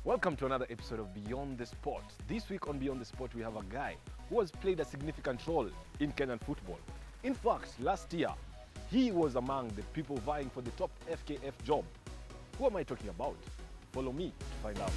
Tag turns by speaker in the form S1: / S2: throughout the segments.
S1: Welcome to another episode of Beyond the Sport. This week on Beyond the Sport, we have a guy who has played a significant role in Kenyan football. In fact, last year, he was among the people vying for the top FKF job. Who am I talking about? Follow me to find out.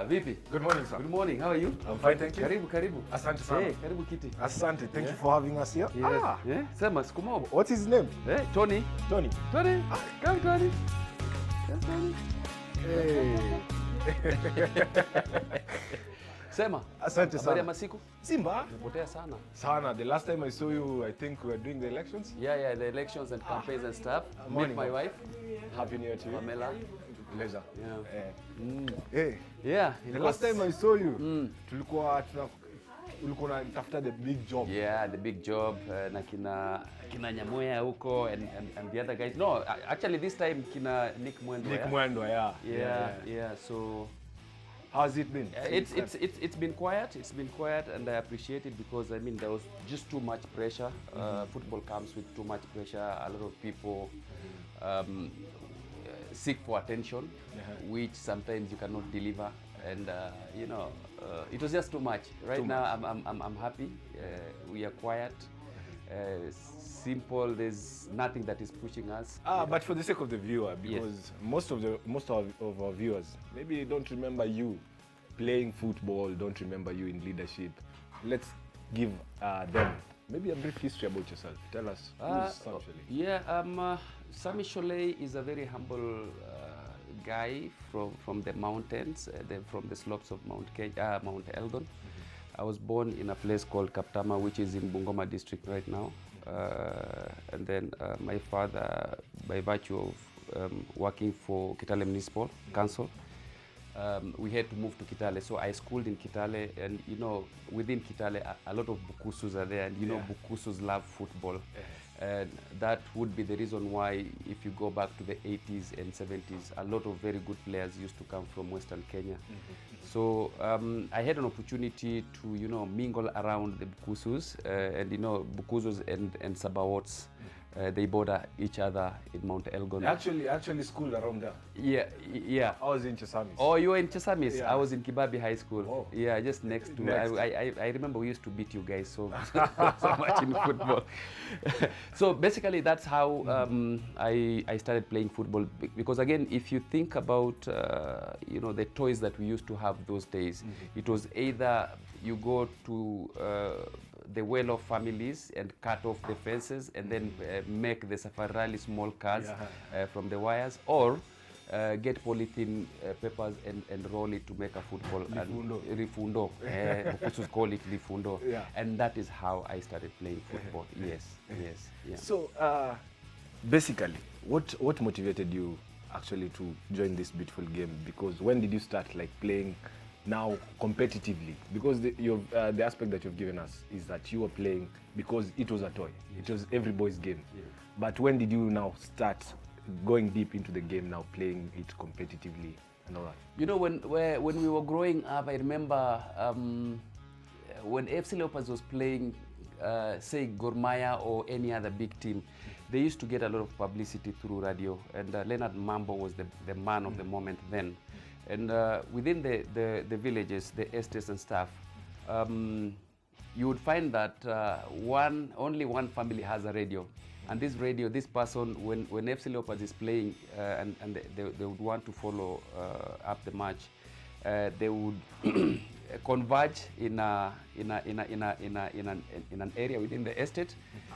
S2: Vipi?
S1: Good morning, sir.
S2: Good morning. How are you?
S1: I'm fine, thank you.
S2: Karibu.
S1: Asante sana.
S2: Hey, karibu kiti.
S1: Asante, thank you for having us here.
S2: Yes. Yeah. Sema sikumobo.
S1: What's his name?
S2: Hey, Tony.
S1: Tony.
S2: Tony. Come Tony. Come Tony.
S1: Hey.
S2: Sema.
S1: Asante
S2: Habari ya
S1: sana.
S2: masiku?
S1: Simba?
S2: Umepotea sana.
S1: Sana. The last time I saw you, I think we were doing the elections.
S2: Yeah, the elections and campaigns and stuff.
S1: Morning,
S2: Meet my
S1: bro.
S2: wife,
S1: Happy New Year to you.
S2: Pamela.
S1: Pleasure.
S2: Yeah.
S1: Hey.
S2: Yeah.
S1: The last time I saw you, ulikuwa unatafuta the big job.
S2: Yeah, the big job na kina Nyamoya huko and the other guys. No, actually this time kina Nick Mwendo.
S1: Nick Mwendo, yeah.
S2: Yeah. So
S1: How's it been?
S2: it's been quiet. It's been quiet, and I appreciate it because I mean there was just too much pressure. Football comes with too much pressure. A lot of people seek for attention, which sometimes you cannot deliver, and it was just too much. Right now, I'm happy. We are quiet. Simple. There's nothing that is pushing us.
S1: But for the sake of the viewer, because most of our viewers maybe don't remember you playing football, don't remember you in leadership. Let's give them maybe a brief history about yourself. Tell us who's Sammy Shollei.
S2: Yeah, Sammy Shollei is a very humble guy from the mountains, from the slopes of Mount Elgon. I was born in a place called Kaptama, which is in Bungoma district right now. And then my father, by virtue of working for Kitale Municipal Council, we had to move to Kitale. So I schooled in Kitale, and within Kitale, a lot of Bukusus are there, and Bukusus love football. And that would be the reason why, if you go back to the 80s and 70s, a lot of very good players used to come from Western Kenya. So I had an opportunity to, mingle around the Bukusus, and Bukusus and Sabawots, they border each other in Mount Elgon.
S1: Actually schooled around there.
S2: Yeah.
S1: I was in Chesamis.
S2: Oh, you were in Chesamis?
S1: Yeah.
S2: I was in Kibabi High School.
S1: Oh.
S2: Yeah, just next to.
S1: Next.
S2: I remember we used to beat you guys so much in football. So basically, that's how I started playing football. Because again, if you think about the toys that we used to have those days, it was either you go to the well-off families and cut off the fences and then make the safarali small cars from the wires, or get polythene papers and roll it to make a football. Rifundo. Bukusus call it rifundo.
S1: Yeah.
S2: And that is how I started playing football. Yes. Yeah.
S1: So basically, what motivated you actually to join this beautiful game? Because when did you start playing now competitively? Because the aspect that you've given us is that you were playing because it was a toy. It was every boy's game. Yeah. But when did you now start going deep into the game, now playing it competitively and all that?
S2: When we were growing up, I remember when FC Leopards was playing, say Gor Mahia or any other big team, they used to get a lot of publicity through radio, and Leonard Mambo was the man of the moment then. And within the villages, the estates and stuff, you would find that only one family has a radio. And this radio, this person, when FC Leopards is playing and they would want to follow up the match, they would converge in an area within the estate,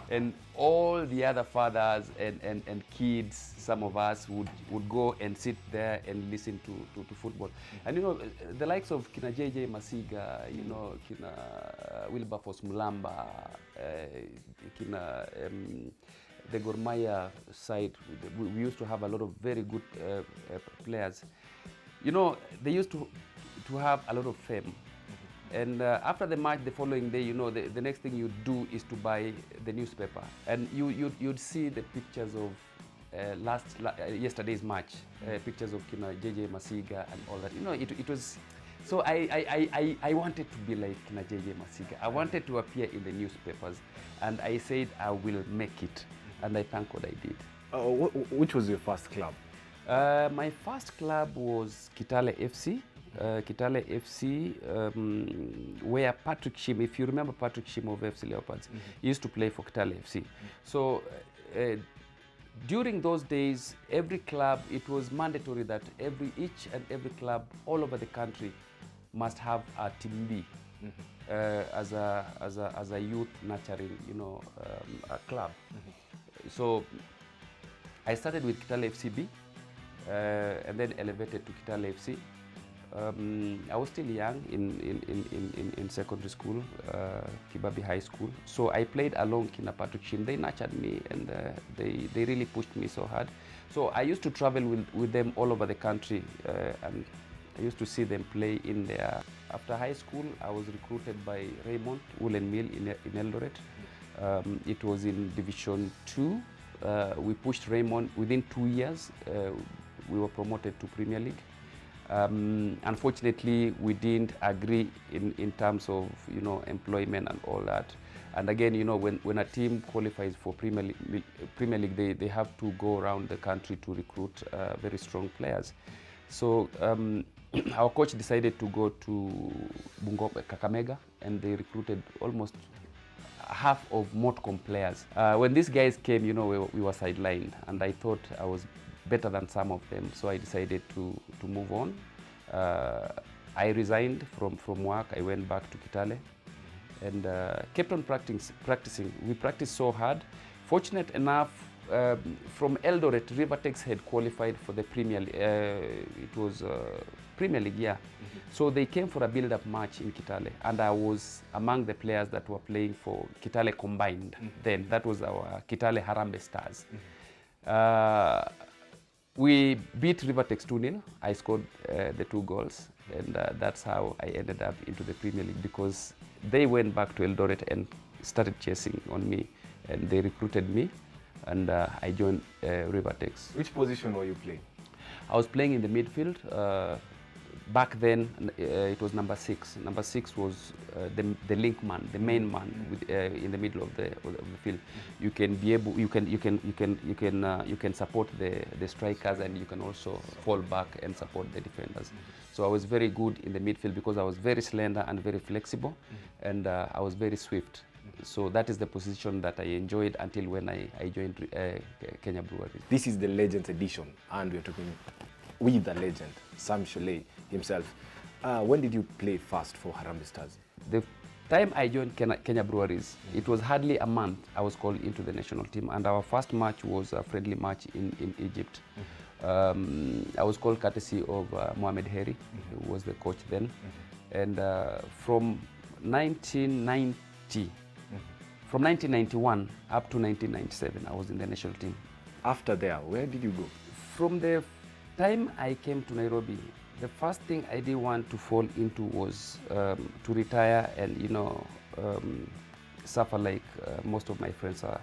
S2: and all the other fathers and kids, some of us would go and sit there and listen to football. And you know, the likes of kina JJ Masiga, you know, kina Wilberforce Mulamba, kina the Gor Mahia side, we used to have a lot of very good players. You know, they used to have a lot of fame. And after the match, the following day, you know, the next thing you do is to buy the newspaper. And you'd see the pictures of yesterday's match, pictures of Kina JJ Masiga and all that. You know, it was, so I wanted to be like Kina JJ Masiga. I wanted to appear in the newspapers. And I said, I will make it. And I thank God I did.
S1: Which was your first club?
S2: My first club was Kitale FC. Kitale FC, where Patrick Shim, if you remember Patrick Shim of FC Leopards, he used to play for Kitale FC. So during those days, every club, it was mandatory that each and every club all over the country must have a team B as a youth nurturing, you know, a club. So I started with Kitale FCB and then elevated to Kitale FC. I was still young in secondary school, Kibabi High School. So I played along Kina Patrick Shim. They nurtured me and they really pushed me so hard. So I used to travel with them all over the country and I used to see them play in there. After high school, I was recruited by Raymond Woolen Mill in Eldoret. It was in Division 2. We pushed Raymond. Within 2 years, we were promoted to Premier League. Unfortunately, we didn't agree in terms of, you know, employment and all that. And again, you know, when a team qualifies for Premier League, they have to go around the country to recruit very strong players. So our coach decided to go to Bungoma, Kakamega, and they recruited almost half of Motcom players. When these guys came, you know, we were sidelined, and I thought I was better than some of them, so I decided to move on. I resigned from work. I went back to Kitale and kept on practicing. We practiced so hard. Fortunate enough, from Eldoret, Rivertex had qualified for the Premier League. It was Premier League, yeah. So they came for a build-up match in Kitale, and I was among the players that were playing for Kitale Combined. Then that was our Kitale Harambee Stars. We beat Rivertex 2-0. I scored the 2 goals, and that's how I ended up into the Premier League, because they went back to Eldoret and started chasing on me, and they recruited me, and I joined Rivertex.
S1: Which position were you playing?
S2: I was playing in the midfield. Back then, it was number 6. Number 6 was the link man, the main man, in the middle of the field. You can be able, you can support the strikers, and you can also fall back and support the defenders. So I was very good in the midfield because I was very slender and very flexible, and I was very swift. So that is the position that I enjoyed until when I joined Kenya Breweries.
S1: This is the Legends edition, and we're talking with the legend, Sammy Shollei himself. When did you play first for Harambee Stars?
S2: The time I joined Kenya Breweries, it was hardly a month I was called into the national team, and our first match was a friendly match in Egypt. I was called courtesy of Mohamed Heri, who was the coach then. And from 1990, from 1991 up to 1997, I was in the national team.
S1: After there, where did you go?
S2: From the time I came to Nairobi, the first thing I didn't want to fall into was to retire and, you know, suffer like most of my friends are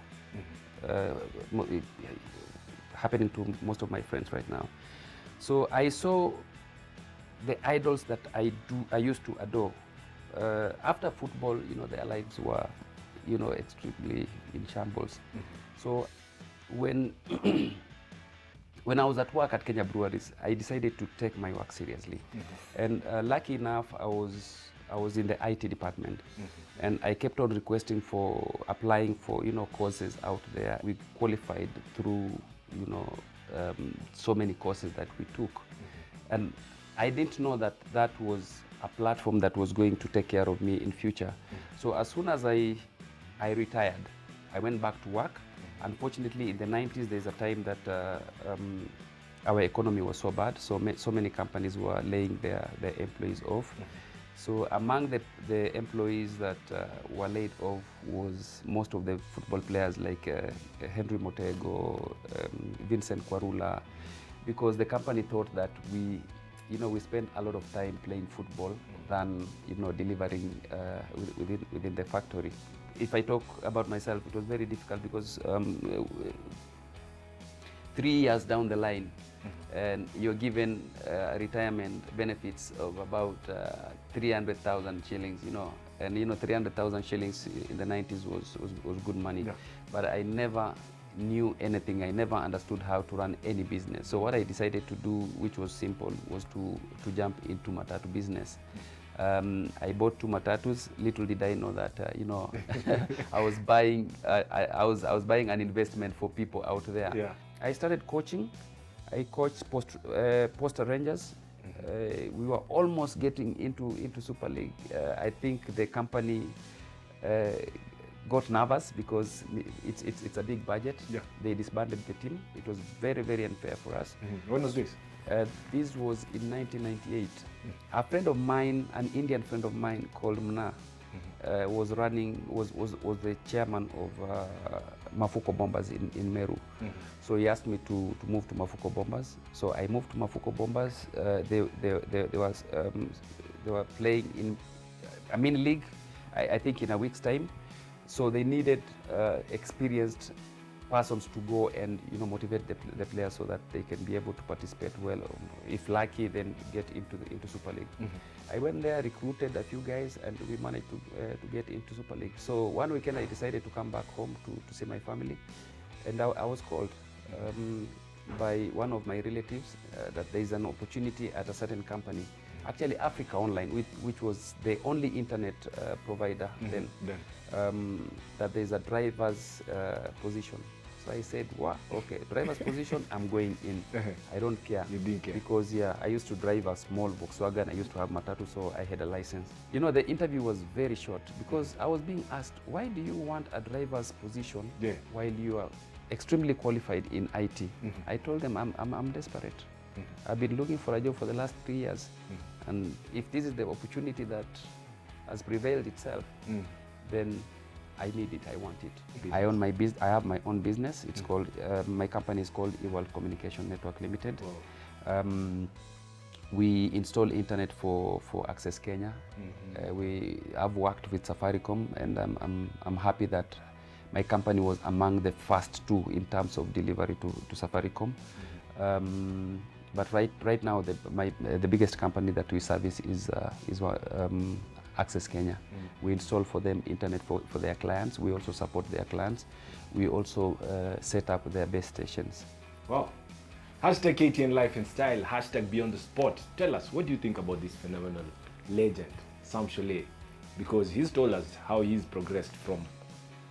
S2: happening to most of my friends right now. So I saw the idols that I used to adore. After football, you know, their lives were, you know, extremely in shambles. So when when I was at work at Kenya Breweries, I decided to take my work seriously. And lucky enough, I was in the IT department, and I kept on requesting for applying for, you know, courses out there. We qualified through, you know, so many courses that we took, and I didn't know that that was a platform that was going to take care of me in future. So as soon as I retired, I went back to work. Unfortunately, in the 90s, there's a time that our economy was so bad, so many companies were laying their employees off. So among the employees that were laid off was most of the football players like Henry Motego, Vincent Kwarula, because the company thought that we spend a lot of time playing football than delivering within the factory. If I talk about myself, it was very difficult because 3 years down the line, and you're given retirement benefits of about 300,000 shillings, and 300,000 shillings in the 90s was good money. Yeah. But I never knew anything. I never understood how to run any business. So what I decided to do, which was simple, was to jump into matatu business. I bought 2 matatus. Little did I know that I was buying an investment for people out there. Yeah. I started coaching. I coached Posta Rangers. We were almost getting into Super League. I think the company got nervous because it's a big budget. Yeah. They disbanded the team. It was very, very unfair for us.
S1: When was this?
S2: This was in 1998. A friend of mine, an Indian friend of mine called Mna, was the chairman of Mafuko Bombers in Meru. So he asked me to move to Mafuko Bombers. So I moved to Mafuko Bombers. They were playing in a mini league, I think in a week's time. So they needed experienced persons to go and motivate the players so that they can be able to participate well. If lucky, then get into Super League. I went there, recruited a few guys, and we managed to get into Super League. So one weekend I decided to come back home to see my family, and I was called by one of my relatives that there is an opportunity at a certain company, actually Africa Online, which was the only internet provider then, that there's a driver's position. So I said, wow, okay, driver's position, I'm going in. I don't care.
S1: You didn't care?
S2: Because, yeah, I used to drive a small Volkswagen. I used to have matatu, so I had a license. The interview was very short because I was being asked, why do you want a driver's position while you are extremely qualified in IT? I told them, I'm desperate. I've been looking for a job for the last 3 years. And if this is the opportunity that has prevailed itself, then I need it, I want it. I own my business. I have my own business. It's called, my company is called eWorld Communication Network Limited. We install internet for Access Kenya. We have worked with Safaricom, and I'm happy that my company was among the first 2 in terms of delivery to Safaricom. But right now, the biggest company that we service is Access Kenya. We install for them internet for their clients. We also support their clients. We also set up their base stations.
S1: Wow. Hashtag KTN Life and Style, hashtag Beyond the Sport. Tell us, what do you think about this phenomenal legend, Sam Shollei? Because he's told us how he's progressed from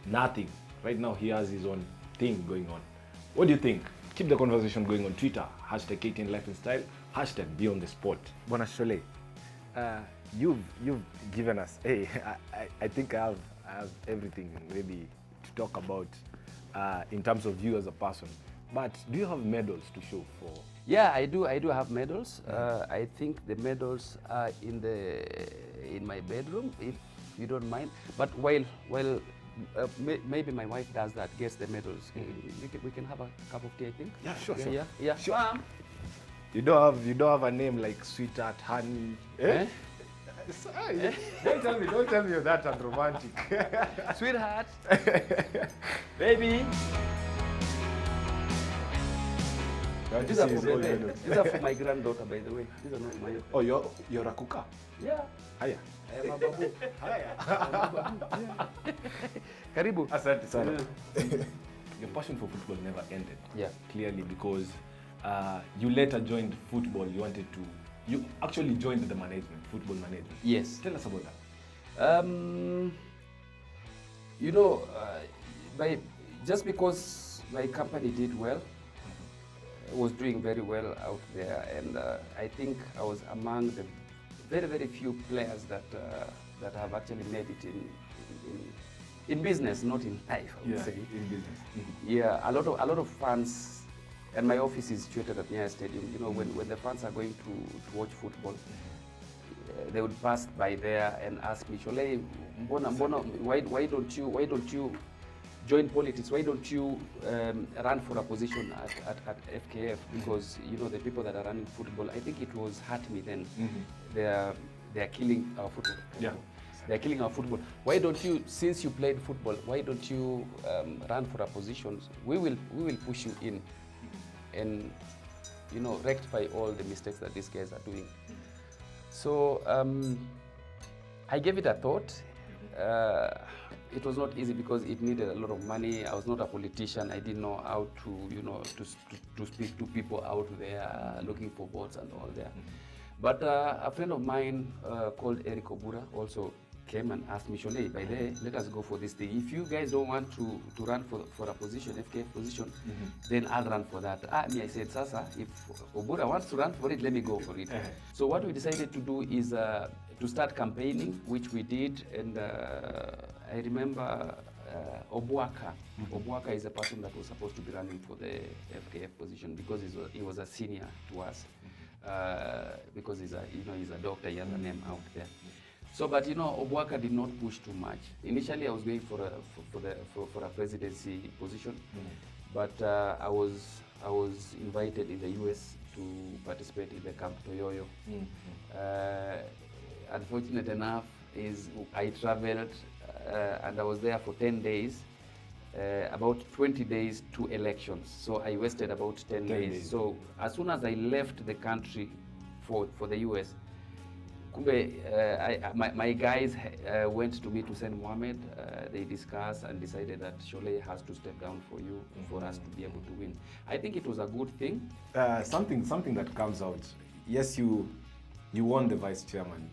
S1: nothing. Right now, he has his own thing going on. What do you think? Keep the conversation going on Twitter, hashtag KTN Life and Style, hashtag Beyond the Sport. Bwana Shollei, you've given us, hey, I think I have everything maybe to talk about in terms of you as a person. But do you have medals to show for?
S2: Yeah, I do have medals. I think the medals are in my bedroom, if you don't mind. But while maybe my wife does that, gets the medals. We can have a cup of tea, I think.
S1: Yeah, sure.
S2: Yeah. Sure.
S1: You don't have a name like Sweetheart, Honey. Eh? Don't tell me you're that unromantic.
S2: Sweetheart. Baby. These are for my granddaughter, by the way. These are not my own.
S1: Oh, you're a cooker?
S2: Yeah.
S1: Hiya.
S2: I am a babu.
S1: Hiya.
S2: Karibu.
S1: Asante sana. Your passion for football never ended.
S2: Yeah.
S1: Clearly, because you later joined football. You actually joined the management, football management.
S2: Yes.
S1: Tell us about that.
S2: Just because my company did well, was doing very well out there, and I think I was among the very, very few players that that have actually made it in business, not in life, I would say.
S1: In business.
S2: Yeah, a lot of fans, and my office is situated at Nyayo Stadium. You know, when the fans are going to watch football, they would pass by there and ask me, Shollei, why don't you join politics? Why don't you run for a position at FKF? Because you know the people that are running football, I think it was hurt me then. They are killing our football.
S1: Yeah.
S2: They're killing our football. Why don't you, since you played football, why don't you run for a position? We will push you in, and you know, rectify all the mistakes that these guys are doing. So I gave it a thought. It was not easy because it needed a lot of money. I was not a politician. I didn't know how to, you know, to speak to people out there looking for votes and all that. But a friend of mine called Eric Obura also came and asked me, Shollei, by the way, let us go for this thing. If you guys don't want to run for a position, FKF position, then I'll run for that. I said, Sasa, if Obura wants to run for it, let me go for it. So what we decided to do is to start campaigning, which we did, and I remember Obuaka. Obuaka is a person that was supposed to be running for the FKF position because he was a senior to us. Because he's a doctor, he has a name out there. So, but you know, Obuaka did not push too much. Initially, I was going for a presidency position, but I was invited in the US to participate in the Camp Toyoyo. Unfortunate enough, I traveled and I was there for 10 days. About 20 days to elections, so I wasted about 10 days. So as soon as I left the country for the US, my guys went to meet Hussein Mohammed. They discussed and decided that Shollei has to step down for you for us to be able to win. I think it was a good thing.
S1: Something that comes out. Yes, you won the vice chairman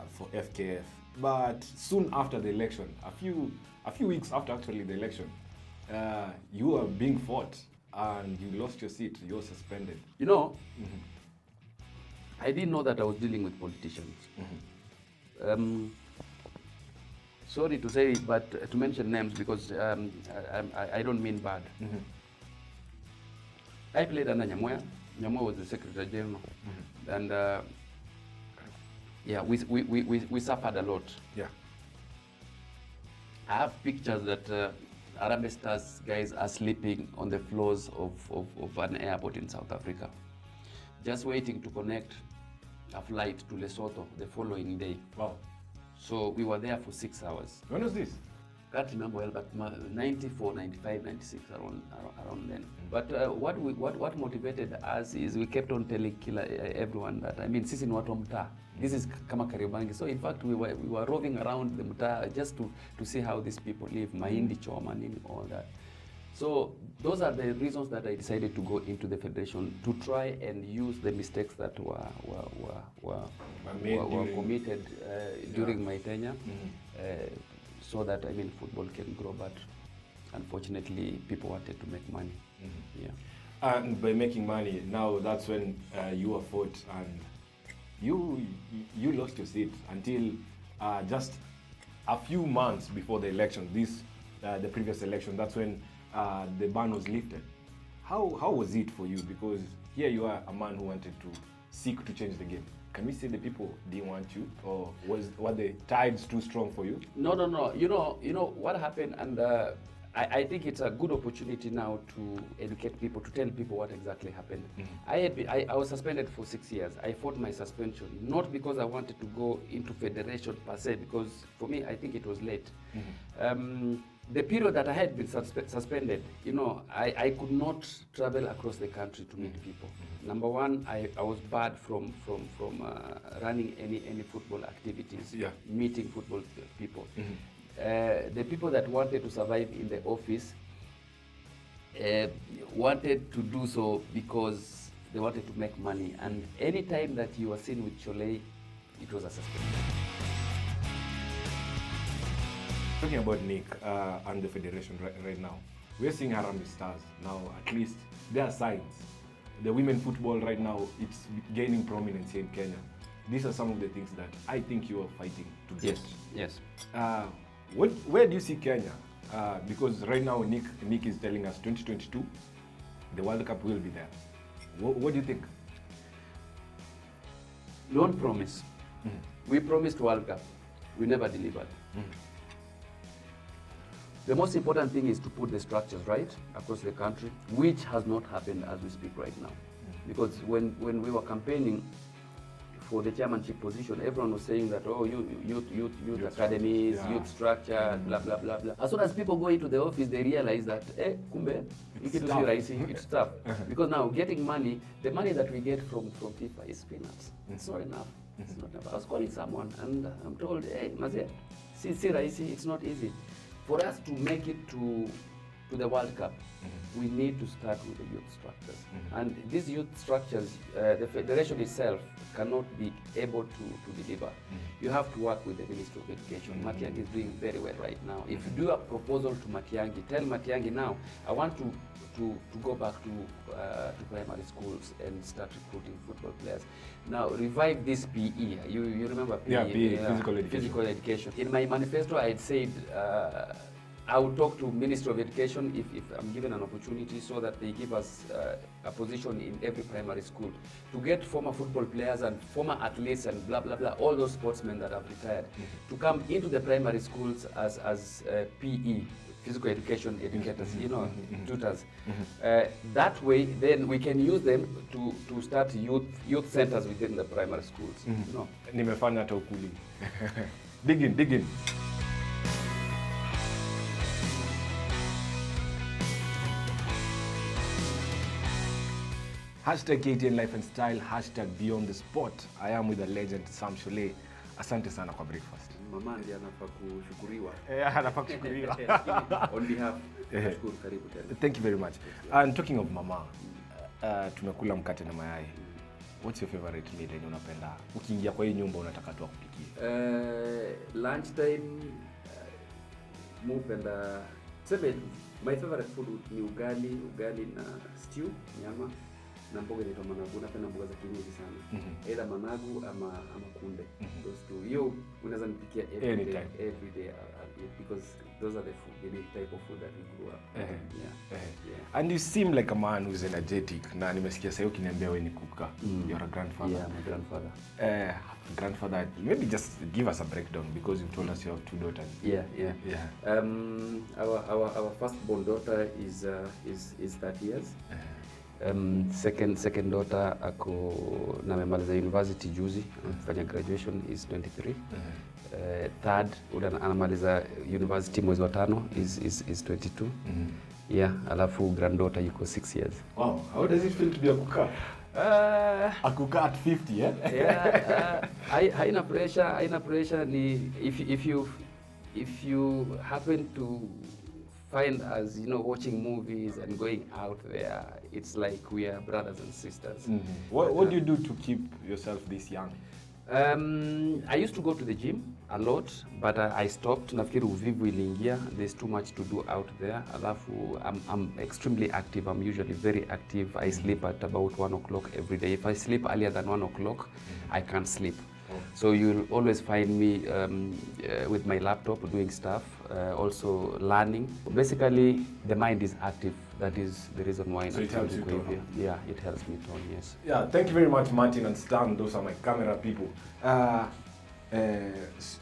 S1: for FKF, but soon after the election, a few weeks after actually the election, you were being fought and you lost your seat. You were suspended.
S2: You know, I didn't know that I was dealing with politicians. Sorry to say, but to mention names because I don't mean bad. I played under Nyamoya. Nyamoya was the Secretary General, and yeah, we suffered a lot.
S1: Yeah.
S2: I have pictures that Harambee Stars guys are sleeping on the floors of an airport in South Africa, just waiting to connect a flight to Lesotho the following day.
S1: Wow.
S2: So we were there for 6 hours.
S1: When was this?
S2: Can't remember well, but 94, 95, 96, around then. But what motivated us is we kept on telling everyone that, I mean, sisi ni watu wa mtaa. This is kama Kariobangi. So in fact, we were roving around the mtaa just to see how these people live, mahindi choma, nini, all that. So those are the reasons that I decided to go into the federation to try and use the mistakes that were committed during my tenure. So that, I mean, football can grow, but unfortunately people wanted to make money. Yeah.
S1: And by making money, now that's when you were fought and you lost your seat until just a few months before the election, the previous election. That's when the ban was lifted. How was it for you? Because here you are a man who wanted to seek to change the game. Can we say the people didn't want you, or were the tides too strong for you?
S2: No. You know what happened, and I think it's a good opportunity now to educate people, to tell people what exactly happened. I was suspended for 6 years. I fought my suspension, not because I wanted to go into federation per se, because for me, I think it was late. The period that I had been suspended, you know, I could not travel across the country to meet people. Number one, I was barred from running any football activities, meeting football people. The people that wanted to survive in the office wanted to do so because they wanted to make money. And any time that you were seen with Shollei, it was a suspension.
S1: Talking about Nick and the federation right now, we're seeing Harambee Stars now. At least there are signs. The women football right now, it's gaining prominence here in Kenya. these are some of the things that I think you are fighting to get.
S2: Yes.
S1: Where do you see Kenya? Because right now Nick is telling us 2022, the World Cup will be there. What do you think?
S2: Don't promise. We promised World Cup. We never delivered. The most important thing is to put the structures right across the country, which has not happened as we speak right now. Because when we were campaigning for the chairmanship position, everyone was saying that, oh, youth academies, youth structure, blah, blah, blah, blah. As soon as people go into the office, they realize that, kumbe, it's tough. Because now getting money, the money that we get from FIFA is peanuts. It's not enough. It's not enough. I was calling someone and I'm told, hey, Maze, it's not easy. For us to make it to the World Cup, we need to start with the youth structures. And these youth structures, the federation itself cannot be able to deliver. You have to work with the Ministry of Education. Matiang'i is doing very well right now. If you do a proposal to Matiang'i, tell Matiang'i now, I want to go back to primary schools and start recruiting football players. Now, revive this PE. You remember PE?
S1: Yeah, PE, physical education.
S2: In my manifesto, I had said, I will talk to Ministry of Education if I'm given an opportunity, so that they give us a position in every primary school to get former football players and former athletes and blah, blah, blah, all those sportsmen that have retired, to come into the primary schools as PE, physical education educators, tutors. That way, then we can use them to start youth centers within the primary schools.
S1: Nimefanya hata ukuli. Dig in. Hashtag KTN Life and Style, hashtag Beyond the Sport. I am with the legend Sammy Shollei. Asante sana kwa breakfast.
S2: Mama ndiye anafaa kushukuriwa.
S1: Anafaa kushukuriwa.
S2: On behalf, nashukuru, karibu tena.
S1: Thank you very much. And talking of mama, tumekula mkate na mayai. What's your favorite meal yenye unapenda? Ukiingia kwa hii nyumba unataka tu akupikie.
S2: Lunch time, mupenda. My favorite food ni ugali na stew, nyama. Na mboga inaitwa managu. Napenda mboga za kienyeji sana. Either managu ama kunde. Those two. Hiyo unaweza nipikia every day because those are the type of food that we grew up. Yeah.
S1: And you seem like a man who's energetic. Na nimesikia sasa ukiniambia wewe ni kuka. You're a grandfather.
S2: Yeah, my grandfather.
S1: Grandfather, maybe just give us a breakdown because you told us you have 2 daughters.
S2: Yeah. Our firstborn daughter is 30 years. Second daughter ako na memaliza university juzi, anafanya graduation, is 23. Third anamaliza university mwezi wa 5, is 22. Yeah, alafu granddaughter yuko 6 years.
S1: Wow, how does it feel to be a kuka? A kuka at 50, eh?
S2: Yeah, haina pressure ni if you happen to find us, watching movies and going out there, it's like we are brothers and sisters.
S1: What do you do to keep yourself this young?
S2: I used to go to the gym a lot, but I stopped. Nafikiri uvivu iliingia. There's too much to do out there. Alafu, I'm extremely active. I'm usually very active. I sleep at about 1 o'clock every day. If I sleep earlier than 1 o'clock, I can't sleep. So you'll always find me with my laptop doing stuff, also learning. Basically, the mind is active. That is the reason why.
S1: So it helps you tone.
S2: Yeah, it helps me tone, yes.
S1: Yeah, thank you very much, Martin and Stan. Those are my camera people.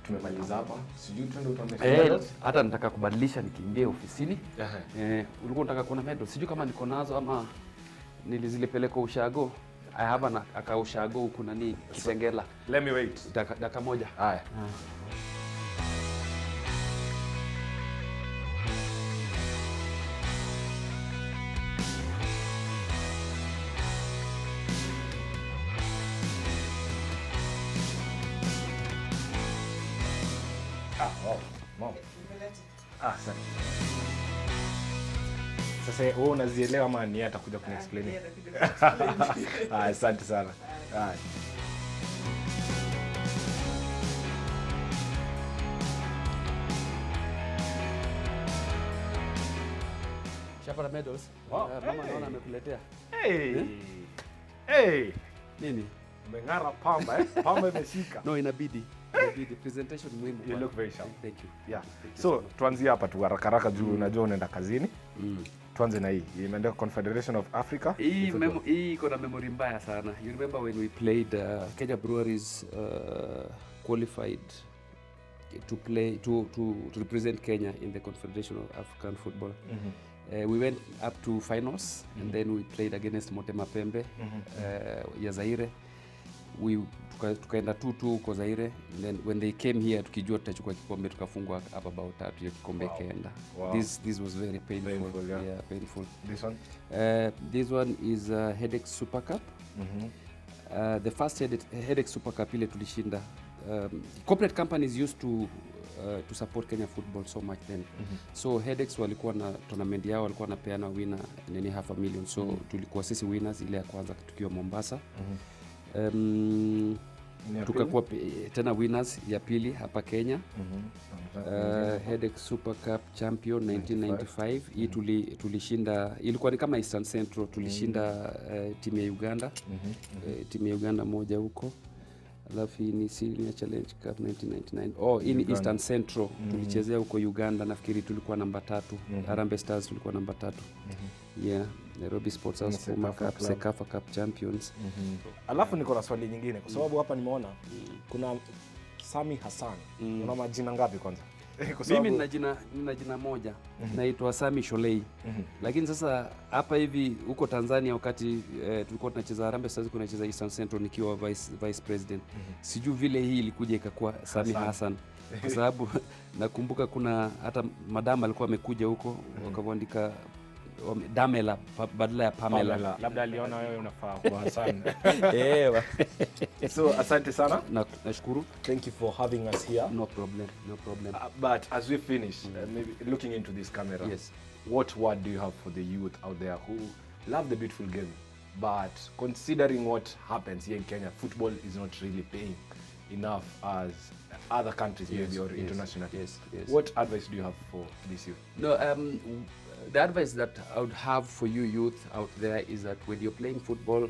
S1: Tumemaliza hapa. Sijui tuende utamesha.
S2: Hata nataka kubadilisha nikiingia ofisini. Ulikuwa unataka kuona medal. Sijui kama niko nazo ama nilizilipeleka ushago. I have a ushago huku nani Kitengela.
S1: Let me wait.
S2: Dakika moja.
S1: Haya. Mom. Sasa. Sasa wewe unazielewa ama ni atakuja kuniexplain? Asante sana.
S2: Shapara medals. Mama naona amekuletea.
S1: Hey.
S2: Nini?
S1: Umeng'ara pamba Pamba imeshika.
S2: No, inabidi presentation muhimu.
S1: You look very sharp.
S2: Thank you.
S1: Yeah. So tuanzie hapa tu haraka juu unajua unaenda kazini. Tuanze na hii. Imeandika Confederation of Africa.
S2: Hii iko na memory mbaya sana. You remember when we played Kenya Breweries qualified to play to represent Kenya in the Confederation of African Football. We went up to finals and then we played against Motema Pembe ya Zaire. We tukaenda 2-2 kwa Zaire, and then when they came here tukijua tutachukua kikombe tukafungwa hapa bao 3 ya kikombe kaenda. This was very painful. Yeah, painful. This one is Headache Super Cup. The first Headache Super Cup ile tulishinda. Corporate companies used to support Kenya football so much then. So Headaches walikuwa na tournament yao, walikuwa wanapeana winner nini $500,000. So tulikuwa sisi winners ile ya kwanza tukiwa Mombasa. Tukakuwa tena winners ya pili hapa Kenya. Headache Super Cup champion 1995. Hii tulishinda, ilikuwa ni kama Eastern Central, tulishinda timu ya Uganda. Timu ya Uganda moja huko. Alafu ni Senior Challenge Cup 1999. Hii ni Eastern Central. Tulichezea huko Uganda, nafikiri tulikuwa namba 3. Harambee Stars tulikuwa namba 3. Yeah, Nairobi Sports House Puma Cup, Sekafa Cup champions.
S1: Alafu niko na swali nyingine kwa sababu hapa nimeona kuna Sammy Hassan. Una majina ngapi kwanza?
S2: Mimi nina jina moja. Naitwa Sammy Shollei. Lakini sasa hapa hivi huko Tanzania wakati tulikuwa tunacheza Harambee Stars, tunacheza Eastern Central nikiwa vice president. Sijui vile hii ilikuja ikakuwa Sammy Hassan. Kwa sababu nakumbuka kuna hata madam alikuwa amekuja huko wakaandika Damela badala ya Pamela.
S1: Labda aliona wewe unafaa kwa Hassan. So asante sana.
S2: Nashukuru.
S1: Thank you for having us here.
S2: No problem.
S1: But as we finish, maybe looking into this camera.
S2: Yes.
S1: What word do you have for the youth out there who love the beautiful game, but considering what happens here in Kenya, football is not really paying enough as other countries, maybe, or international?
S2: Yes.
S1: What advice do you have for this youth?
S2: No, the advice that I would have for you youth out there is that when you're playing football,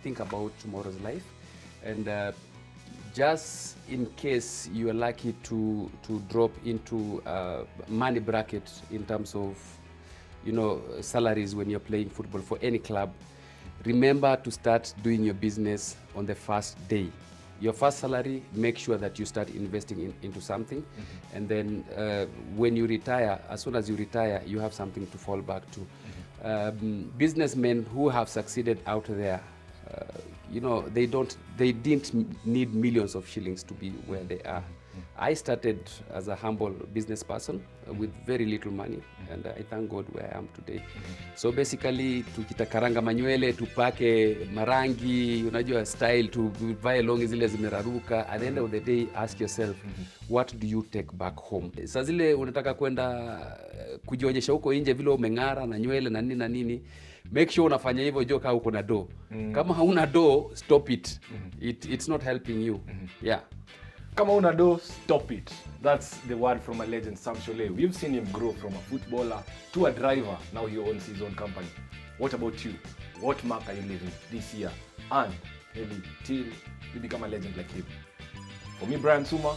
S2: think about tomorrow's life, and just in case you are lucky to drop into money bracket in terms of salaries when you're playing football for any club, remember to start doing your business on the first day. Your first salary, make sure that you start investing into something, and then when you retire, as soon as you retire, you have something to fall back to. Businessmen who have succeeded out there, they didn't need millions of shillings to be where they are. I started as a humble business person with very little money, and I thank God where I am today. So basically, tukitakaranga manywele, tupake marangi, unajua style, tuvae longi zile zimeraruka. At the end of the day, ask yourself, what do you take back home? Saa zile unataka kwenda kujionyesha huko nje vile umeng'ara na nywele na nini, make sure unafanya hivyo joka uko na do. Kama hauna do, stop it. It's not helping you. Yeah.
S1: Kama una do, stop it. That's the word from a legend, Sammy Shollei. We've seen him grow from a footballer to a driver. Now he owns his own company. What about you? What mark are you leaving this year? And maybe till you become a legend like him? For me, Brian Tsuma.